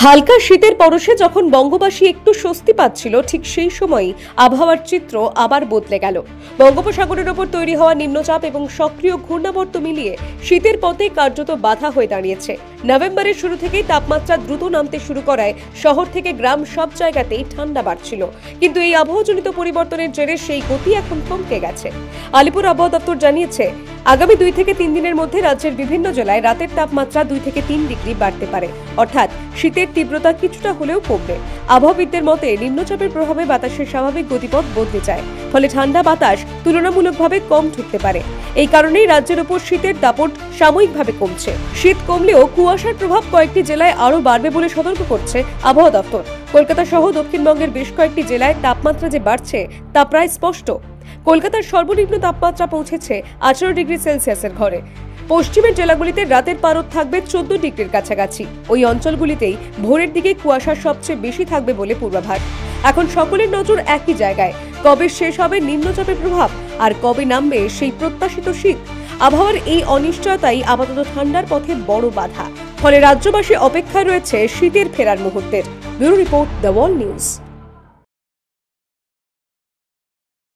হালকা শীতের পরশে যখন বঙ্গবাসী একটু স্বস্তি পাচ্ছিল, ঠিক সেই সময়ই আবহাওয়ার চিত্র আবার বদলে গেল। বঙ্গোপসাগরের ওপর তৈরি হওয়া নিম্নচাপ এবং সক্রিয় ঘূর্ণাবর্ত মিলিয়ে শীতের পথে কার্যত বাধা হয়ে দাঁড়িয়েছে। নভেম্বরের শুরু থেকেই তাপমাত্রা দ্রুত নামতে শুরু করায় শহর থেকে গ্রাম সব জায়গাতেই ঠান্ডা বাড়ছিল। কিন্তু এই আবহাওয়াজনিত পরিবর্তনের জেরে সেই গতি এখন থমকে গেছে। আলিপুর আবহাওয়া দপ্তর জানিয়েছে, আগামী 2 থেকে 3 দিনের মধ্যে রাজ্যের বিভিন্ন জেলায় রাতের তাপমাত্রা 2 থেকে 3 ডিগ্রি বাড়তে পারে, অর্থাৎ শীতের তীব্রতা কিছুটা হলেও কমবে। আবহাওয়াবিদদের মতে নিম্নচাপের প্রভাবে বাতাসের স্বাভাবিক গতিপথ বদলে যায়, ফলে ঠান্ডা বাতাস তুলনামূলকভাবে কম ঢুকতে পারে। এই কারণেই রাজ্যের উপর শীতের দাপট সাময়িকভাবে কমছে। শীত কমলেও কুয়াশার প্রভাব কয়েকটি জেলায় আরও বাড়বে বলে সতর্ক করছে আবহাওয়া দপ্তর। কলকাতা সহ দক্ষিণবঙ্গের বেশ কয়েকটি জেলায় তাপমাত্রা যে বাড়ছে তা প্রায় স্পষ্ট। কলকাতার সর্বনিম্ন তাপমাত্রা পৌঁছেছে 18 ডিগ্রি সেলসিয়াসের ঘরে। পশ্চিমের জেলাগুলিতে রাতের পারদ থাকবে 14 ডিগ্রির কাছাকাছি। ওই অঞ্চলগুলিতেই ভোরের দিকে কুয়াশা সবচেয়ে বেশি থাকবে বলে পূর্বাভাস। এখন সকলের নজর একই জায়গায়, কবে শেষ হবে নিম্নচাপের প্রভাব আর কবে নামবে সেই প্রত্যাশিত শীত। আবহাওয়ার এই অনিশ্চয়তাই আপাতত ঠান্ডার পথে বড় বাধা। ফলে রাজ্যবাসী অপেক্ষায় রয়েছে শীতের ফেরার মুহূর্তের। Bureau report, the wall news.